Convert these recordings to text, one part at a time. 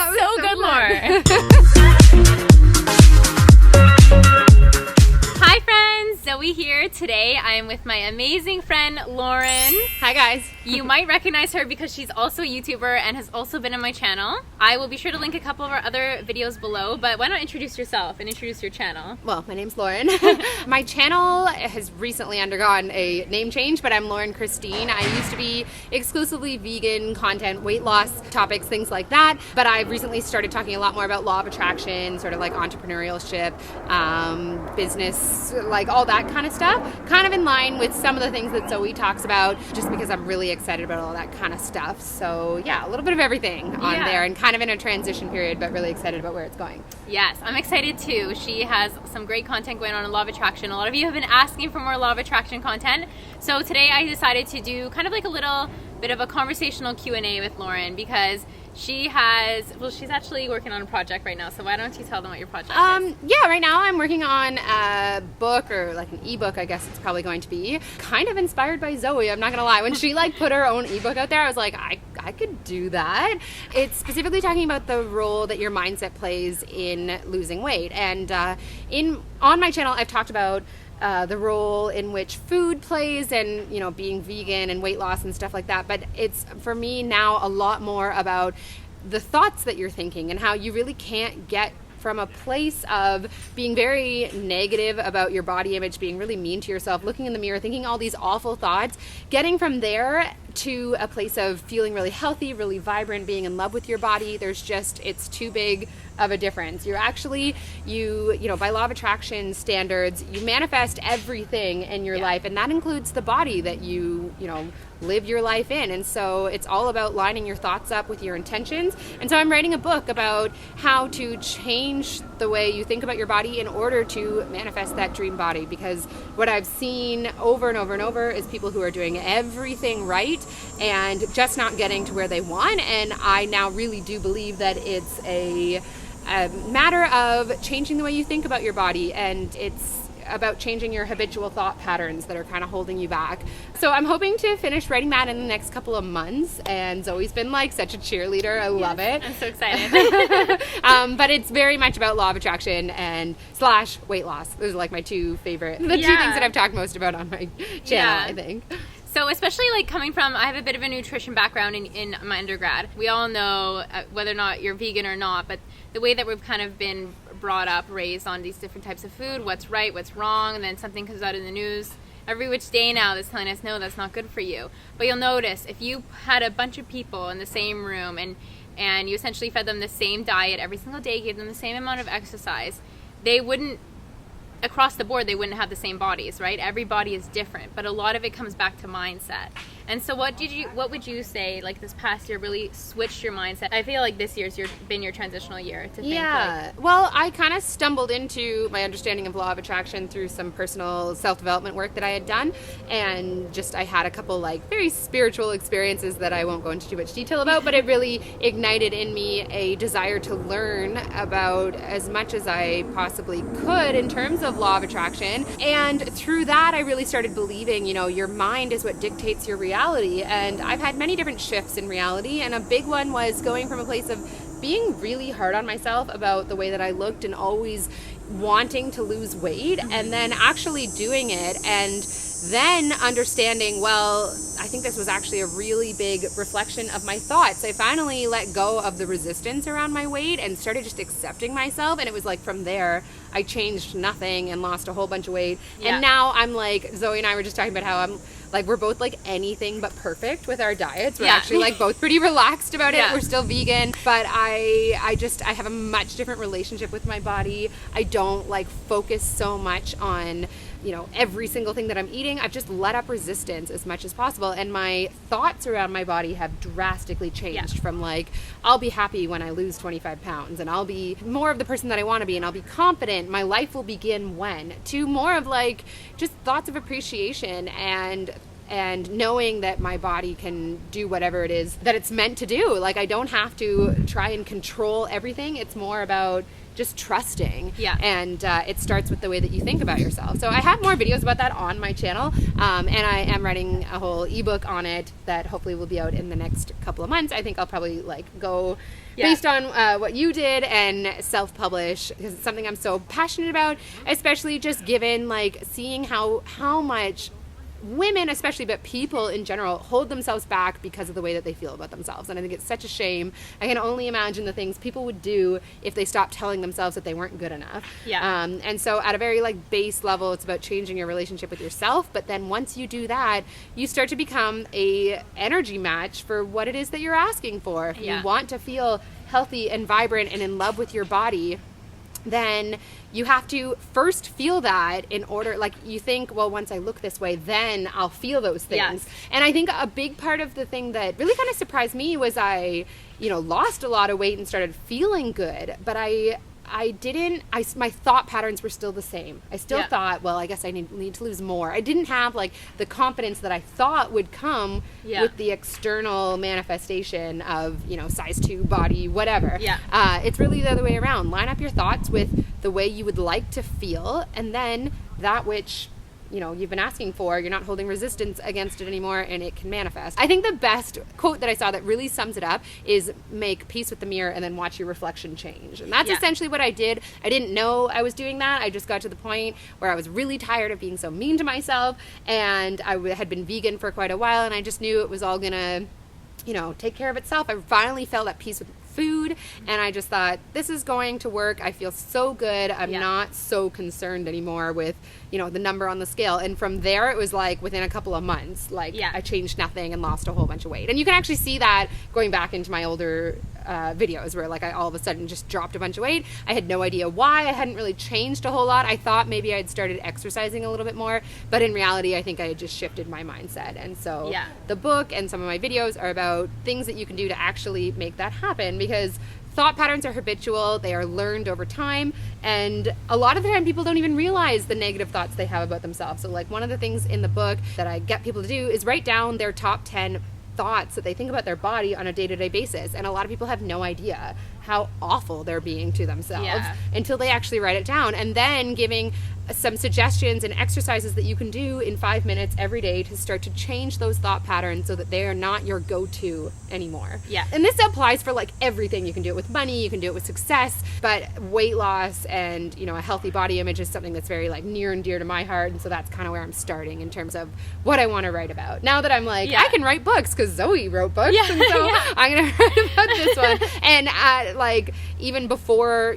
That was so good, fun. Lauren. Hi friends, Zoe here. Today I am with my amazing friend Lauren. Hi guys. You might recognize her because she's also a YouTuber and has also been on my channel. I will be sure to link a couple of our other videos below, but why not introduce yourself and introduce your channel? Well, my name's Lauren. My channel has recently undergone a name change, but I'm Lauren Christine. I used to be exclusively vegan content, weight loss topics, things like that, but I've recently started talking a lot more about law of attraction, sort of like entrepreneurship, business, like all that kind of stuff, kind of in line with some of the things that Zoe talks about, just because I'm really excited about all that kind of stuff. So yeah, a little bit of everything on there, and kind of in a transition period, but really excited about where it's going. Yes, I'm excited too. She has some great content going on in Law of Attraction. A lot of you have been asking for more Law of Attraction content. So today I decided to do kind of like a little bit of a conversational Q&A with Lauren, because she's actually working on a project right now. So why don't you tell them what your project is? Yeah, right now I'm working on a book, or like an ebook, I guess it's probably going to be. Kind of inspired by Zoe, I'm not gonna lie. When she like put her own ebook out there, I was like, I could do that. It's specifically talking about the role that your mindset plays in losing weight. And on my channel, I've talked about the role in which food plays, and being vegan and weight loss and stuff like that, but it's for me now a lot more about the thoughts that you're thinking, and how you really can't get from a place of being very negative about your body image, being really mean to yourself, looking in the mirror, thinking all these awful thoughts, getting from there to a place of feeling really healthy, really vibrant, being in love with your body. It's too big of a difference. You're actually, by law of attraction standards, you manifest everything in your life, and that includes the body that you live your life in. And so it's all about lining your thoughts up with your intentions. And so I'm writing a book about how to change the way you think about your body in order to manifest that dream body, because what I've seen over and over and over is people who are doing everything right and just not getting to where they want. And I now really do believe that it's a matter of changing the way you think about your body, and it's about changing your habitual thought patterns that are kind of holding you back. So I'm hoping to finish writing that in the next couple of months, and Zoe's been like such a cheerleader. I love it. I'm so excited. But it's very much about law of attraction and / weight loss. Those are like my two favorite, two things that I've talked most about on my channel, I think. So especially like coming from, I have a bit of a nutrition background in my undergrad. We all know whether or not you're vegan or not, but the way that we've kind of been brought up, raised on these different types of food, what's right, what's wrong, and then something comes out in the news every which day now that's telling us, no, that's not good for you. But you'll notice, if you had a bunch of people in the same room and you essentially fed them the same diet every single day, gave them the same amount of exercise, they wouldn't, across the board, they wouldn't have the same bodies, right? Every body is different, but a lot of it comes back to mindset. And so what would you say, like this past year really switched your mindset? I feel like this year's been your transitional year to think well, I kind of stumbled into my understanding of law of attraction through some personal self-development work that I had done, and just I had a couple like very spiritual experiences that I won't go into too much detail about, but it really ignited in me a desire to learn about as much as I possibly could in terms of law of attraction. And through that, I really started believing, your mind is what dictates your reality. And I've had many different shifts in reality, and a big one was going from a place of being really hard on myself about the way that I looked and always wanting to lose weight, and then actually doing it, and then understanding, well, I think this was actually a really big reflection of my thoughts. I finally let go of the resistance around my weight and started just accepting myself, and it was like from there I changed nothing and lost a whole bunch of weight. And now I'm like, Zoe and I were just talking about how I'm like, we're both like anything but perfect with our diets. We're actually like both pretty relaxed about it. We're still vegan, but I have a much different relationship with my body. I don't like focus so much on every single thing that I'm eating. I've just let up resistance as much as possible, and my thoughts around my body have drastically changed from like, I'll be happy when I lose 25 pounds, and I'll be more of the person that I want to be, and I'll be confident, my life will begin when, to more of like just thoughts of appreciation and and knowing that my body can do whatever it is that it's meant to do. Like, I don't have to try and control everything. It's more about just trusting. Yeah. And it starts with the way that you think about yourself. So I have more videos about that on my channel, and I am writing a whole ebook on it that hopefully will be out in the next couple of months. I think I'll probably like go based on what you did and self-publish, because it's something I'm so passionate about, especially just given like seeing how much women especially, but people in general, hold themselves back because of the way that they feel about themselves. And I think it's such a shame. I can only imagine the things people would do if they stopped telling themselves that they weren't good enough. Yeah. And so at a very like base level, it's about changing your relationship with yourself. But then once you do that, you start to become a energy match for what it is that you're asking for. If you want to feel healthy and vibrant and in love with your body, then you have to first feel that in order, like you think, well, once I look this way, then I'll feel those things. Yes. And I think a big part of the thing that really kind of surprised me was I, lost a lot of weight and started feeling good, but my thought patterns were still the same. I still thought, well, I guess I need to lose more. I didn't have like the confidence that I thought would come with the external manifestation of, size 2 body, whatever. Yeah. It's really the other way around. Line up your thoughts with the way you would like to feel, and then that which you've been asking for, you're not holding resistance against it anymore, and it can manifest. I think the best quote that I saw that really sums it up is make peace with the mirror and then watch your reflection change. And that's essentially what I did. I didn't know I was doing that. I just got to the point where I was really tired of being so mean to myself, and I had been vegan for quite a while, and I just knew it was all gonna take care of itself. I finally felt at peace with food, and I just thought, this is going to work. I feel so good. I'm not so concerned anymore with the number on the scale. And from there, it was like within a couple of months, I changed nothing and lost a whole bunch of weight. And you can actually see that going back into my older videos where I all of a sudden just dropped a bunch of weight. I had no idea why. I hadn't really changed a whole lot. I thought maybe I had started exercising a little bit more, but in reality, I think I had just shifted my mindset. And so the book and some of my videos are about things that you can do to actually make that happen, because thought patterns are habitual. They are learned over time, and a lot of the time people don't even realize the negative thoughts they have about themselves. So one of the things in the book that I get people to do is write down their top 10 thoughts that they think about their body on a day-to-day basis. And a lot of people have no idea how awful they're being to themselves until they actually write it down, and then giving some suggestions and exercises that you can do in 5 minutes every day to start to change those thought patterns so that they are not your go-to anymore. Yeah. And this applies for everything. You can do it with money, you can do it with success, but weight loss and, a healthy body image is something that's very near and dear to my heart. And so that's kind of where I'm starting in terms of what I want to write about. Now that I'm I can write books because Zoe wrote books. And so I'm going to write about this one. And even before,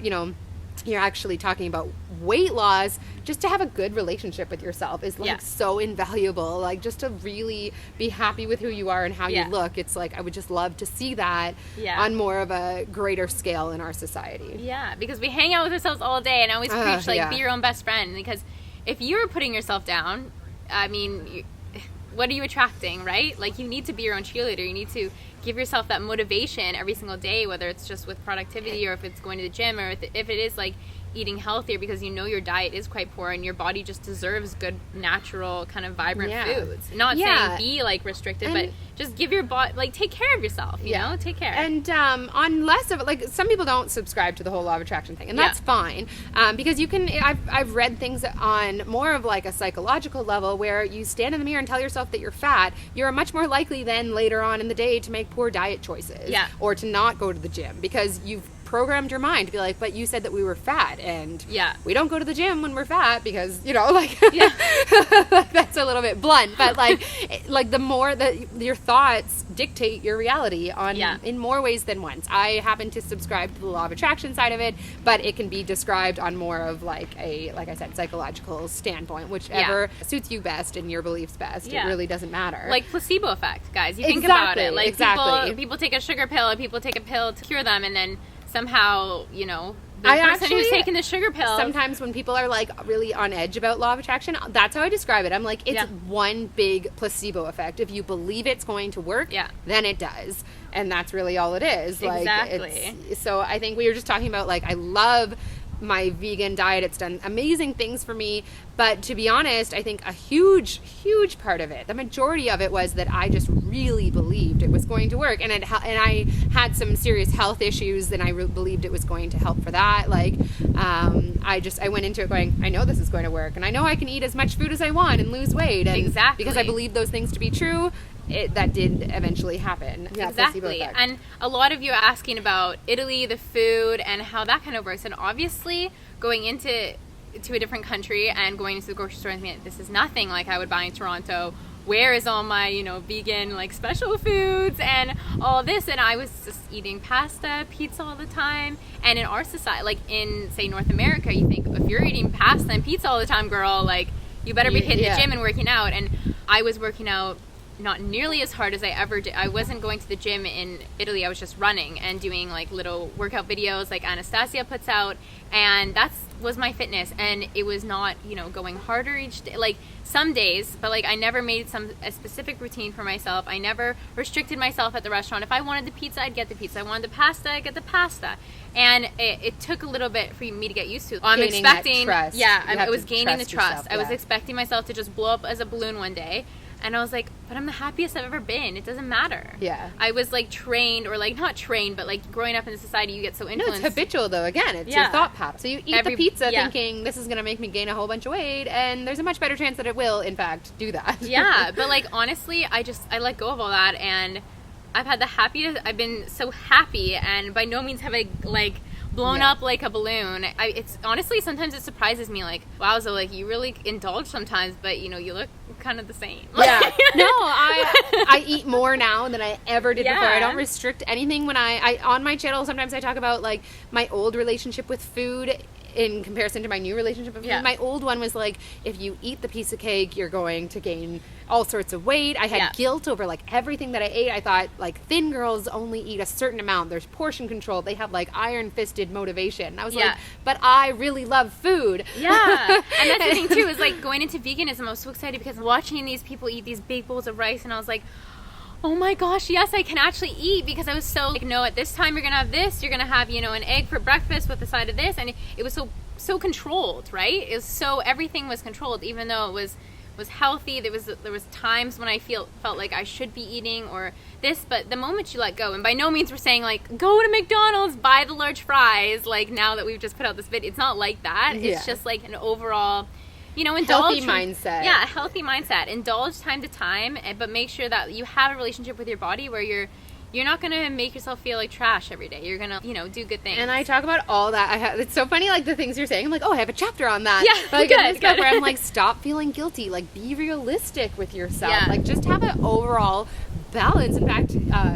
you're actually talking about weight loss, just to have a good relationship with yourself is so invaluable. Just to really be happy with who you are and how you look. It's I would just love to see that on more of a greater scale in our society. Yeah, because we hang out with ourselves all day, and I always preach be your own best friend, because if you're putting yourself down, I mean, what are you attracting, right? You need to be your own cheerleader. You need to give yourself that motivation every single day, whether it's just with productivity or if it's going to the gym, or if it is eating healthier, because your diet is quite poor and your body just deserves good, natural, kind of vibrant foods. Not saying be restricted, but just give your body, take care of yourself, you know, take care. And on less of it, some people don't subscribe to the whole law of attraction thing, and that's fine, because you can, I've read things on more of a psychological level where you stand in the mirror and tell yourself that you're fat. You're much more likely then later on in the day to make poor diet choices or to not go to the gym, because you've programmed your mind to be but you said that we were fat, and we don't go to the gym when we're fat because that's a little bit blunt, but the more that your thoughts dictate your reality in more ways than once. I happen to subscribe to the law of attraction side of it, but it can be described on more of a, like I said, psychological standpoint, whichever suits you best and your beliefs best. It really doesn't matter. Placebo effect, guys. You think about it. People take a sugar pill, and people take a pill to cure them, and then somehow, the person who's taking the sugar pill. Sometimes when people are really on edge about law of attraction, that's how I describe it. I'm it's one big placebo effect. If you believe it's going to work, then it does. And that's really all it is. Exactly. So I think we were just talking about I love my vegan diet. It's done amazing things for me. But to be honest, I think a huge, huge part of it, the majority of it, was that I just really believed it was going to work. And I had some serious health issues, and I believed it was going to help for that. Like, I went into it going, I know this is going to work, and I know I can eat as much food as I want and lose weight. And exactly. because I believed those things to be true, that did eventually happen. Yeah, exactly. And a lot of you are asking about Italy, the food, and how that kind of works. And obviously, going into a different country and going into the grocery store and thinking, this is nothing like I would buy in Toronto. Where is all my, vegan, like, special foods and all this? And I was just eating pasta, pizza all the time. And in our society, like in, say, North America, you think, if you're eating pasta and pizza all the time, girl, like, you better be hitting the gym and working out. And I was working out not nearly as hard as I ever did. I wasn't going to the gym in Italy. I was just running and doing, like, little workout videos like Anastasia puts out. And that was my fitness. And it was not, going harder each day. Like, some days, but, like, I never made a specific routine for myself. I never restricted myself at the restaurant. If I wanted the pizza, I'd get the pizza. I wanted the pasta, I'd get the pasta. And it took a little bit for me to get used to. I'm gaining expecting, that trust. I was gaining the trust. Yourself, I was expecting myself to just blow up as a balloon one day. And I was like, but I'm the happiest I've ever been. It doesn't matter. Yeah. I was, like, trained, or, like, not trained, but, like, growing up in the society, you get so influenced. No, it's habitual, though. Again, it's your thought pattern. So you eat the pizza thinking, this is going to make me gain a whole bunch of weight, and there's a much better chance that it will, in fact, do that. Yeah, but, like, honestly, I let go of all that, and I've had the happiest, I've been so happy, and by no means have I, like, blown up like a balloon. It's honestly, sometimes it surprises me, like, wow, so, like, you really indulge sometimes, but, you look kind of the same. Yeah. No, I eat more now than I ever did before. I don't restrict anything. When I on my channel, sometimes I talk about, like, my old relationship with food in comparison to my new relationship with food. My old one was like, if you eat the piece of cake, you're going to gain all sorts of weight. I had guilt over, like, everything that I ate. I thought, like, thin girls only eat a certain amount. There's portion control. They have, like, iron-fisted motivation. And I was like, but I really love food. Yeah. And that's the thing, too, is, like, going into veganism, I was so excited because watching these people eat these big bowls of rice, and I was like, oh my gosh, yes, I can actually eat, because I was so, like, no, at this time you're going to have this, you're going to have, an egg for breakfast with the side of this, and it was so controlled, right? It was so, everything was controlled, even though it was healthy. There was times when I felt like I should be eating or this, but the moment you let go, and by no means we're saying, like, go to McDonald's, buy the large fries, like, now that we've just put out this video, it's not like that. It's just, like, an overall, indulge. Healthy mindset. Yeah, a healthy mindset. Indulge time to time, but make sure that you have a relationship with your body where you're not going to make yourself feel like trash every day. You're going to, do good things. And I talk about all that. It's so funny, like, the things you're saying. I'm like, oh, I have a chapter on that. Yeah, like, good, in this book where I'm like, stop feeling guilty. Like, be realistic with yourself. Yeah. Like, just have an overall balance. In fact,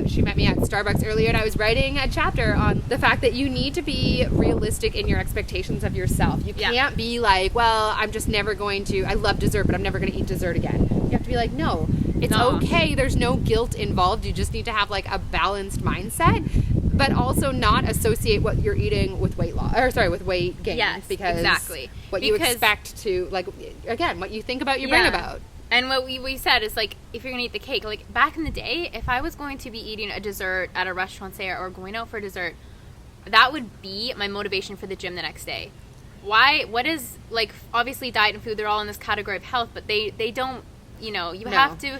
she met me at Starbucks earlier, and I was writing a chapter on the fact that you need to be realistic in your expectations of yourself. You can't be like, well, I'm just never going to, I love dessert, but I'm never going to eat dessert again. You have to be like, no, it's okay. There's no guilt involved. You just need to have, like, a balanced mindset, but also not associate what you're eating with weight loss, with weight gain. Yes, because exactly. You expect to, like, again, what you think about, you bring about. And what we said is, like, if you're going to eat the cake, like, back in the day, if I was going to be eating a dessert at a restaurant, say, or going out for dessert, that would be my motivation for the gym the next day. Why? What is, like, obviously diet and food, they're all in this category of health, but they don't, have to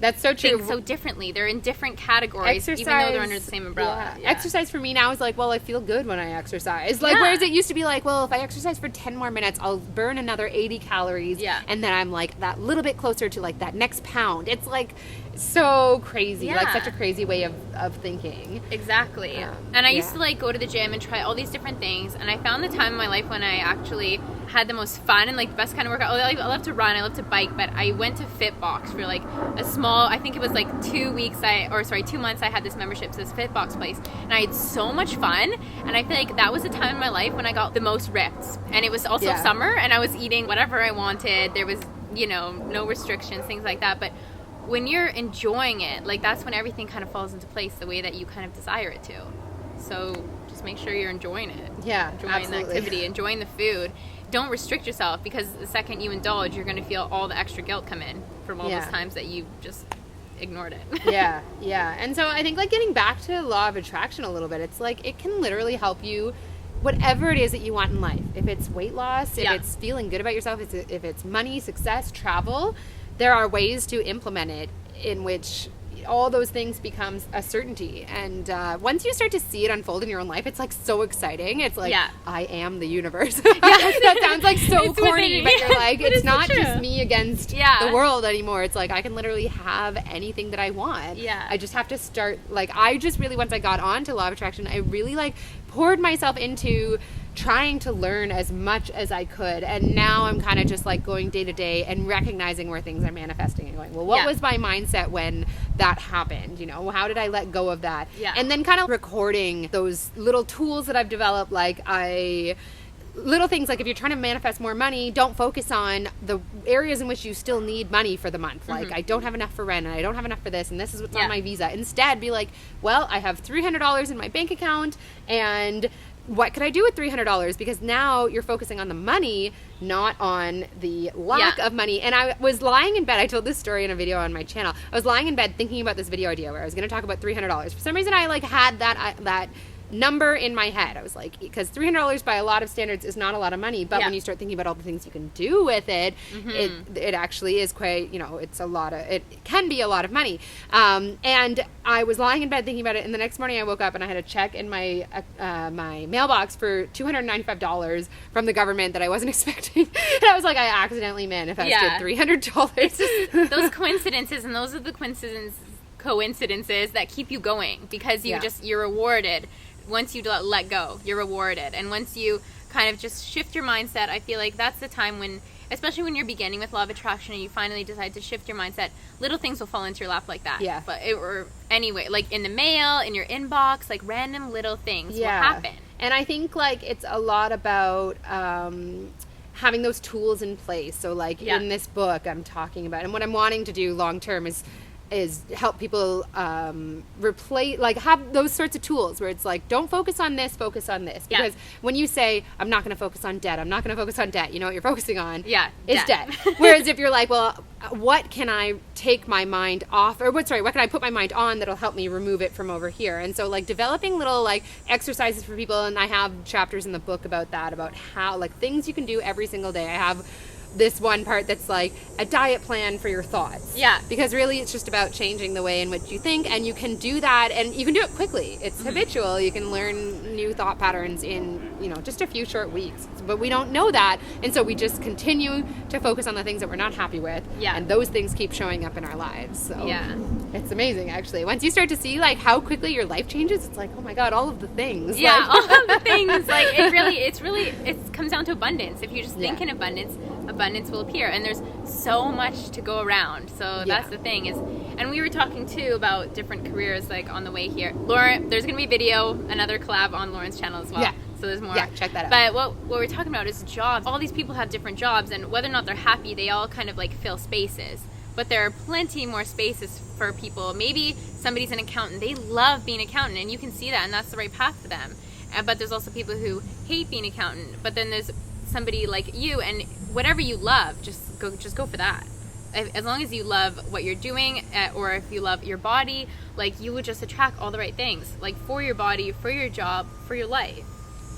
That's so true. think so differently. They're in different categories, even though they're under the same umbrella. Yeah. Exercise for me now is like, well, I feel good when I exercise. Like, whereas it used to be like, well, if I exercise for 10 more minutes, I'll burn another 80 calories. Yeah. And then I'm like that little bit closer to, like, that next pound. It's like so crazy. Like, such a crazy way of thinking. Exactly. And I used to, like, go to the gym and try all these different things. And I found the time in my life when I actually had the most fun and, like, the best kind of workout. I love to run, I love to bike, but I went to Fitbox for, like, a small, I think it was, like, 2 months I had this membership to this Fitbox place, and I had so much fun, and I feel like that was the time in my life when I got the most ripped. And it was also summer, and I was eating whatever I wanted. There was, no restrictions, things like that, but when you're enjoying it, like, that's when everything kind of falls into place the way that you kind of desire it to. So just make sure you're enjoying it. Yeah, enjoying the activity, enjoying the food. Don't restrict yourself, because the second you indulge, you're going to feel all the extra guilt come in from all those times that you just ignored it. Yeah. And so I think, like, getting back to law of attraction a little bit, it's like, it can literally help you whatever it is that you want in life, if it's weight loss, if Yeah. it's feeling good about yourself, if it's money, success, travel, there are ways to implement it in which all those things becomes a certainty. And once you start to see it unfold in your own life, it's like so exciting. It's like, Yeah. I am the universe. That sounds like so It's corny, within but me. you're like, But it's it's not true. just me against Yeah. the world anymore. It's like, I can literally have anything that I want. Yeah. I just have to start, like, I just really, once I got onto law of attraction, I really like poured myself into trying to learn as much as I could. And now I'm kind of just like going day to day and recognizing where things are manifesting and going, well, what Yeah. was my mindset when that happened? You know, how did I let go of that? Yeah. And then kind of recording those little tools that I've developed, little things like if you're trying to manifest more money, don't focus on the areas in which you still need money for the month. Like, I don't have enough for rent and I don't have enough for this and this is what's Yeah. on my visa. Instead, be like, well, I have $300 in my bank account and what could I do with $300? Because now you're focusing on the money, not on the lack Yeah. of money. And I was lying in bed. I told this story in a video on my channel. I was lying in bed thinking about this video idea where I was going to talk about $300. For some reason, I like had that number in my head. I was like, because $300 by a lot of standards is not a lot of money, but Yeah. when you start thinking about all the things you can do with it, it actually is quite, it can be a lot of money. And I was lying in bed thinking about it, and the next morning I woke up and I had a check in my my mailbox for $295 from the government that I wasn't expecting. And I was like, I accidentally manifested Yeah. $300. It's just those coincidences, and those are the coincidences that keep you going, because you're rewarded. Once you let go, you're rewarded. And once you kind of just shift your mindset, I feel like that's the time when, especially when you're beginning with law of attraction and you finally decide to shift your mindset, little things will fall into your lap like that. Yeah. Or anyway, like in the mail, in your inbox, like random little things will happen. And I think like it's a lot about having those tools in place. So like in this book I'm talking about, and what I'm wanting to do long term is help people replace, like have those sorts of tools where it's like, don't focus on this, focus on this. Because when you say, I'm not going to focus on debt, I'm not going to focus on debt, you know what you're focusing on? Yeah, is debt. Whereas if you're like, well, what can I take my mind off, or what can I put my mind on that'll help me remove it from over here? And so like developing little like exercises for people, and I have chapters in the book about that, about how like things you can do every single day. I have this one part that's like a diet plan for your thoughts. Yeah. Because really it's just about changing the way in which you think, and you can do that, and you can do it quickly. It's habitual. You can learn new thought patterns in, just a few short weeks. But we don't know that, and so we just continue to focus on the things that we're not happy with. Yeah. And those things keep showing up in our lives. So Yeah. it's amazing actually. Once you start to see like how quickly your life changes, it's like, oh my God, all of the things. Yeah, Like, all of the things. Like it comes down to abundance. If you just think in abundance will appear, and there's so much to go around. So that's the thing is, and we were talking too about different careers like on the way here. Lauren, there's gonna be a video, another collab on Lauren's channel as well. Yeah. So there's more. Yeah, check that out. But what we're talking about is jobs. All these people have different jobs, and whether or not they're happy, they all kind of like fill spaces. But there are plenty more spaces for people. Maybe somebody's an accountant. They love being an accountant, and you can see that, and that's the right path for them. But there's also people who hate being an accountant. But then there's somebody like you, and whatever you love, just go for that. As long as you love what you're doing, or if you love your body, like you would just attract all the right things, like for your body, for your job, for your life.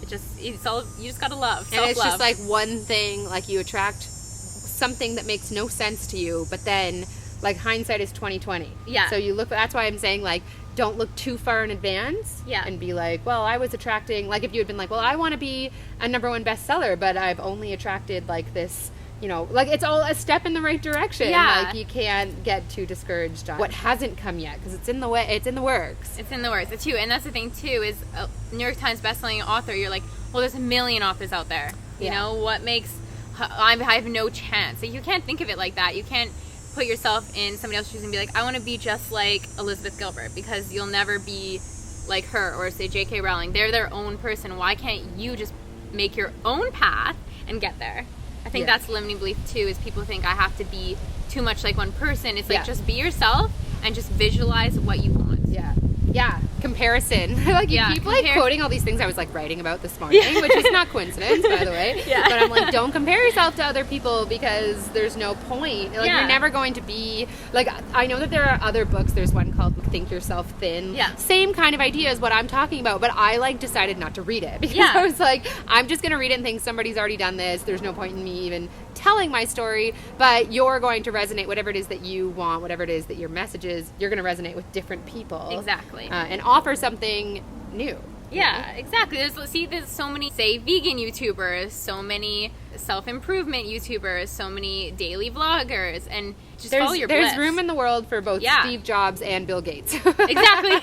It's all, you just gotta love. Self-love. And it's just like one thing, like you attract something that makes no sense to you, but then like hindsight is 20/20. Yeah. So you look, that's why I'm saying like, don't look too far in advance. Yeah. And be like, well, I was attracting, like if you had been like, well, I want to be a #1 bestseller, but I've only attracted like this, like it's all a step in the right direction. Yeah. Like you can't get too discouraged on what hasn't come yet, because it's in the way, it's in the works. It's in the works. It's you. And that's the thing too, is a New York Times bestselling author, you're like, well, there's a million authors out there. You know, what makes, I have no chance. So you can't think of it like that. You can't put yourself in somebody else's shoes and be like, I want to be just like Elizabeth Gilbert, because you'll never be like her, or say J.K. Rowling. They're their own person. Why can't you just make your own path and get there? I think that's a limiting belief too, is people think I have to be too much like one person. It's like, just be yourself and just visualize what you want. Yeah. comparison. Like, you keep like quoting all these things I was like writing about this morning, which is not coincidence, by the way. But I'm like, don't compare yourself to other people because there's no point. Like, you're never going to be like, I know that there are other books. There's one called Think Yourself Thin. Same kind of idea as what I'm talking about, but I like decided not to read it because I was like, I'm just going to read it and think somebody's already done this. There's no point in me even telling my story, but you're going to resonate, whatever it is that you want, whatever it is that your message is, you're going to resonate with different people. Exactly. And offer something new. Yeah, exactly. There's so many, say, vegan YouTubers, so many self-improvement YouTubers, so many daily vloggers, and just follow your bliss. There's room in the world for both Steve Jobs and Bill Gates. Exactly.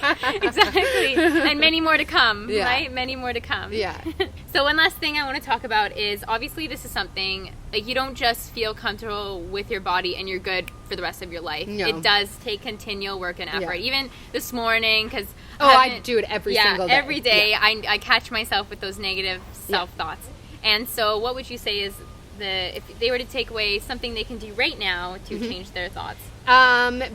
And many more to come, right? Many more to come. Yeah. So one last thing I want to talk about is, obviously this is something, like, you don't just feel comfortable with your body and you're good for the rest of your life. No. It does take continual work and effort. Even this morning, because I do it every single day. Every day I catch myself with those negative self-thoughts. And so what would you say is if they were to take away something they can do right now to change their thoughts?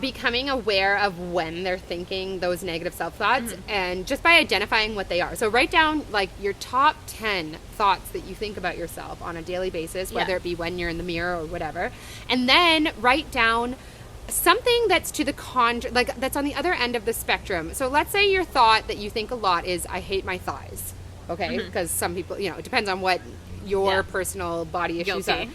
Becoming aware of when they're thinking those negative self-thoughts, and just by identifying what they are. So write down like your top 10 thoughts that you think about yourself on a daily basis, whether it be when you're in the mirror or whatever. And then write down something that's to the like that's on the other end of the spectrum. So let's say your thought that you think a lot is, I hate my thighs. Okay? Because some people, it depends on what your personal body issues are.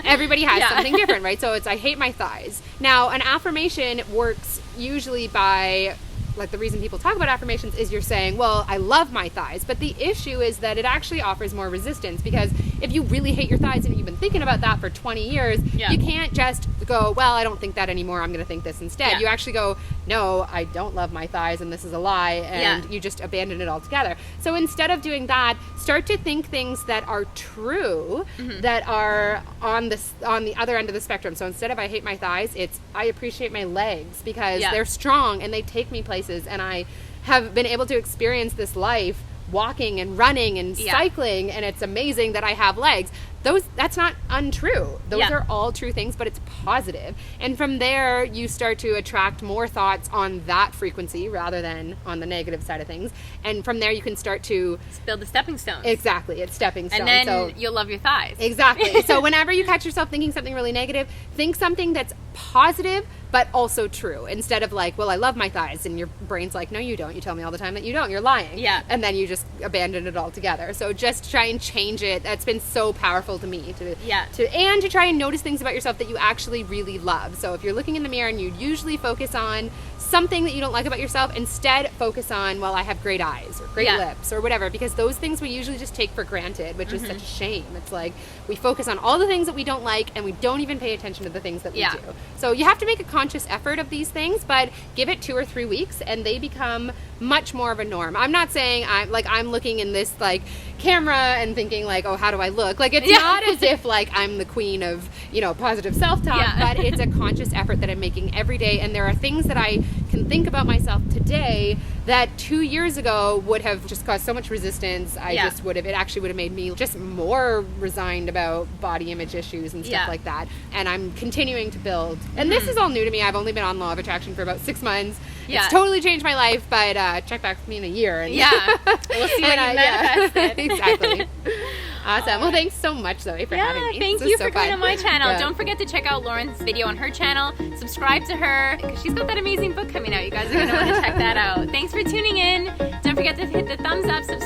Everybody has something different, right? So it's, I hate my thighs. Now, an affirmation works usually by, like, the reason people talk about affirmations is you're saying, well, I love my thighs. But the issue is that it actually offers more resistance, because if you really hate your thighs and you've been thinking about that for 20 years, you can't just go, well, I don't think that anymore, I'm going to think this instead. You actually go, no, I don't love my thighs and this is a lie, and you just abandon it altogether. So instead of doing that, start to think things that are true, that are on the other end of the spectrum. So instead of I hate my thighs, it's I appreciate my legs because they're strong and they take me places, and I have been able to experience this life walking and running and cycling, and it's amazing that I have legs. That's not untrue. Those are all true things, but it's positive. And from there, you start to attract more thoughts on that frequency rather than on the negative side of things. And from there, you can start to build the stepping stones. Exactly, it's stepping stones. And then you'll love your thighs. Exactly. So whenever you catch yourself thinking something really negative, think something that's positive but also true, instead of like, well, I love my thighs, and your brain's like, no, you don't. You tell me all the time that you don't. You're lying. And then you just abandon it altogether. So just try and change it. That's been so powerful to me to try and notice things about yourself that you actually really love. So if you're looking in the mirror and you usually focus on something that you don't like about yourself, instead focus on, well, I have great eyes or great lips or whatever, because those things we usually just take for granted, which is such a shame. It's like we focus on all the things that we don't like and we don't even pay attention to the things that we do. So you have to make a conscious effort of these things, but give it 2 or 3 weeks and they become much more of a norm. I'm not saying I'm looking in this like camera and thinking like, oh, how do I look? Like, it's not as if like I'm the queen of, positive self-talk, but it's a conscious effort that I'm making every day. And there are things that I can think about myself today that 2 years ago would have just caused so much resistance. It actually would have made me just more resigned about body image issues and stuff like that. And I'm continuing to build. And this is all new to me. I've only been on Law of Attraction for about 6 months. It's totally changed my life, but check back with me in a year. And we'll see what you manifested. Exactly. Awesome. Well, thanks so much, Zoe, for having me. Thank you for coming on my channel. Don't forget to check out Lauren's video on her channel. Subscribe to her, because she's got that amazing book coming out. You guys are going to want to check that out. Thanks for tuning in. Don't forget to hit the thumbs up, subscribe.